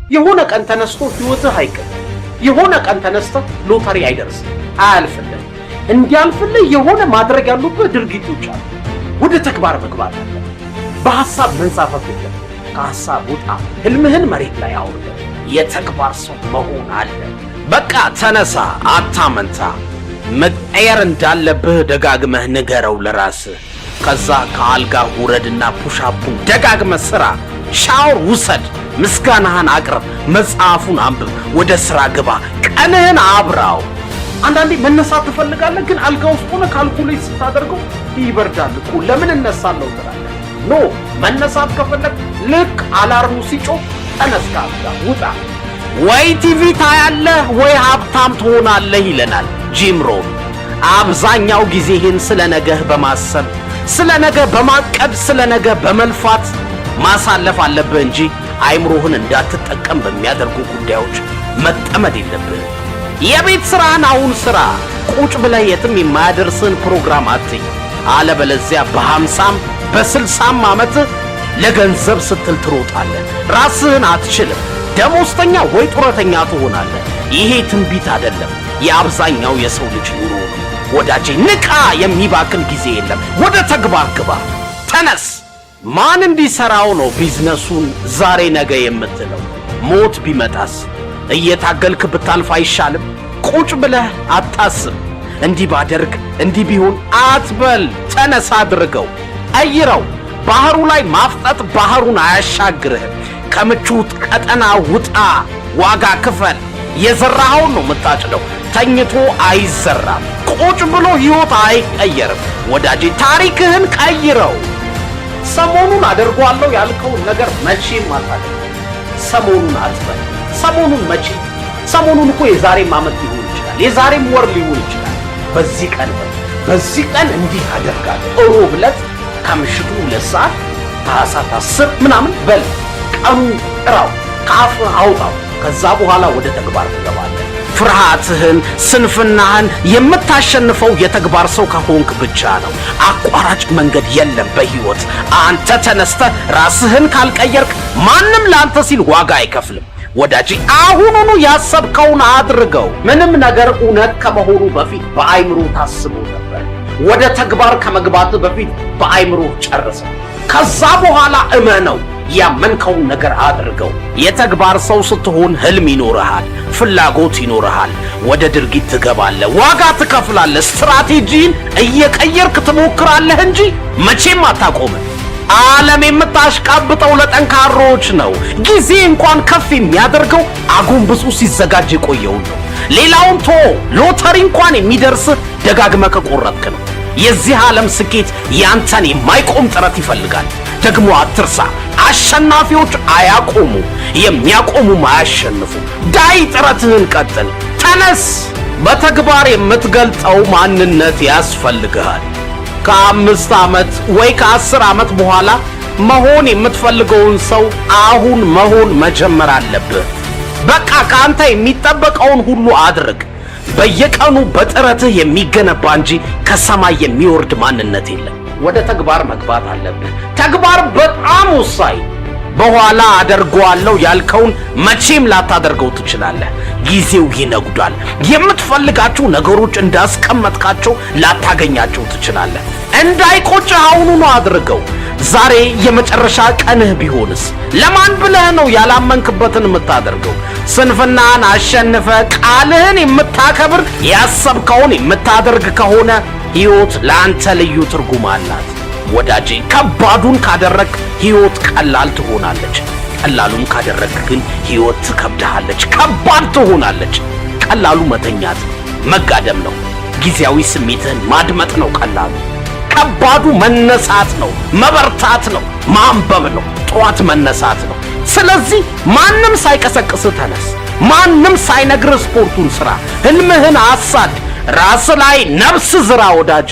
የሆነ ቀን ተነስቶ ህይወትህ አይቀር። የሆነ ቀን ተነስቶ ሎተሪ አይደርስም፣ አያልፍልህ። እንዲያልፍልህ የሆነ ማድረግ ያሉበት ድርጊቶች አሉ። ወደ ተግባር መግባት አለ። በሐሳብ መንሳፈፍ የለም። ከሐሳብ ውጣ። ህልምህን መሬት ላይ አውርድ። የተግባር ሰው መሆን አለ። በቃ ተነሳ፣ አታመንታ። መቀየር እንዳለብህ ደጋግመህ ንገረው ለራስህ። ከዛ ከአልጋ ውረድና ፑሻፑን ደጋግመህ ስራ። ሻወር ውሰድ፣ ምስጋናህን አቅርብ፣ መጽሐፉን አንብብ፣ ወደ ሥራ ግባ፣ ቀንህን አብራው። አንዳንዴ መነሳት ትፈልጋለህ፣ ግን አልጋ ውስጥ ሆነ ካልኩሌት ስታደርገው ይበርዳል እኮ ለምን እነሳለሁ ትላለህ። ኖ መነሳት ከፈለግ ልክ አላርሙ ሲጮህ ተነስ፣ ከአልጋ ውጣ። ወይ ቲቪ ታያለህ ወይ ሀብታም ትሆናለህ ይለናል ጂም ሮን። አብዛኛው ጊዜህን ስለ ነገህ በማሰብ ስለ ነገ በማቀድ ስለ ነገ በመልፋት ማሳለፍ አለብህ እንጂ አይምሮህን እንዳትጠቀም በሚያደርጉ ጉዳዮች መጠመድ የለብህም። የቤት ስራህን አሁን ስራ። ቁጭ ብለህ የትም የማያደርስን ፕሮግራም አትይ። አለበለዚያ በ50ም በ60ም ዓመት ለገንዘብ ስትል ትሮጣለህ። ራስህን አትችልም። ደሞዝተኛ ወይ ጡረተኛ ትሆናለህ። ይሄ ትንቢት አይደለም፣ የአብዛኛው የሰው ልጅ ኑሮ ነው። ወዳጄ ንቃ፣ የሚባክን ጊዜ የለም። ወደ ተግባር ግባ፣ ተነስ። ማን እንዲሰራው ነው ቢዝነሱን ዛሬ ነገ የምትለው? ሞት ቢመጣስ እየታገልክ ብታልፍ አይሻልም? ቁጭ ብለህ አታስብ። እንዲህ ባደርግ እንዲህ ቢሆን አትበል። ተነሳ፣ አድርገው፣ ቀይረው። ባህሩ ላይ ማፍጠጥ ባህሩን አያሻግርህም። ከምቹት ቀጠና ውጣ፣ ዋጋ ክፈል። የዘራኸውን ነው የምታጭደው። ተኝቶ አይዘራም። ቁጭ ብሎ ሕይወት አይቀየርም። ወዳጄ ታሪክህን ቀይረው። ሰሞኑን አደርጓለሁ ያልከውን ነገር መቼም አታደርግ። ሰሞኑን አትበል። ሰሞኑን መቼ? ሰሞኑን እኮ የዛሬም ዓመት ሊሆን ይችላል፣ የዛሬም ወር ሊሆን ይችላል። በዚህ ቀን እንዲህ አደርጋለሁ። ሮብ ዕለት ከምሽቱ 2 ሰዓት ታኅሳስ 10 ምናምን በል። ቀኑን ጥራው፣ ከአፍህ አውጣው። ከዛ በኋላ ወደ ተግባር ትገባለህ። ፍርሃትህን፣ ስንፍናህን የምታሸንፈው የተግባር ሰው ከሆንክ ብቻ ነው። አቋራጭ መንገድ የለም በሕይወት። አንተ ተነስተህ ራስህን ካልቀየርክ ማንም ለአንተ ሲል ዋጋ አይከፍልም። ወዳጄ አሁኑኑ ያሰብከውን አድርገው። ምንም ነገር እውነት ከመሆኑ በፊት በአይምሮ ታስቦ ነበር። ወደ ተግባር ከመግባት በፊት በአይምሮ ጨርሰው። ከዛ በኋላ እመነው። ያመንከውን ነገር አድርገው። የተግባር ሰው ስትሆን ህልም ይኖርሃል፣ ፍላጎት ይኖርሃል። ወደ ድርጊት ትገባለህ፣ ዋጋ ትከፍላለህ። ስትራቴጂን እየቀየርክ ትሞክራለህ እንጂ መቼም አታቆምም። ዓለም የምታሽቃብጠው ለጠንካሮች ነው። ጊዜ እንኳን ከፍ የሚያደርገው አጎንብሱ ሲዘጋጅ የቆየውን ነው። ሌላውን ቶ ሎተሪ እንኳን የሚደርስህ ደጋግመህ ከቆረጥክ ነው። የዚህ ዓለም ስኬት ያንተን የማይቆም ጥረት ይፈልጋል። ደግሞ አትርሳ፣ አሸናፊዎች አያቆሙ፣ የሚያቆሙም አያሸንፉ። ዳይ ጥረትህን ቀጥል፣ ተነስ። በተግባር የምትገልጠው ማንነት ያስፈልግሃል። ከ5 ዓመት ወይ ከ10 ዓመት በኋላ መሆን የምትፈልገውን ሰው አሁን መሆን መጀመር አለብህ። በቃ ከአንተ የሚጠበቀውን ሁሉ አድርግ። በየቀኑ በጥረትህ የሚገነባ እንጂ ከሰማይ የሚወርድ ማንነት የለም። ወደ ተግባር መግባት አለብህ። ተግባር በጣም ወሳኝ። በኋላ አደርገዋለሁ ያልከውን መቼም ላታደርገው ትችላለህ። ጊዜው ይነጉዳል። የምትፈልጋቸው ነገሮች እንዳስቀመጥካቸው ላታገኛቸው ትችላለህ። እንዳይቆጭህ አሁኑኑ አድርገው። ዛሬ የመጨረሻ ቀንህ ቢሆንስ? ለማን ብለህ ነው ያላመንክበትን የምታደርገው? ስንፍናን አሸንፈ ቃልህን የምታከብር ያሰብከውን የምታደርግ ከሆነ ሕይወት ለአንተ ልዩ ትርጉም አላት። ወዳጄ ከባዱን ካደረግ ሕይወት ቀላል ትሆናለች። ቀላሉን ካደረግ ግን ሕይወት ትከብድሃለች፣ ከባድ ትሆናለች። ቀላሉ መተኛት መጋደም ነው። ጊዜያዊ ስሜትህን ማድመጥ ነው ቀላሉ። ከባዱ መነሳት ነው፣ መበርታት ነው፣ ማንበብ ነው፣ ጠዋት መነሳት ነው። ስለዚህ ማንም ሳይቀሰቅስ ተነስ። ማንም ሳይነግር ስፖርቱን ስራ። ህልምህን አሳድ። ራስ ላይ ነፍስ ዝራ ወዳጄ።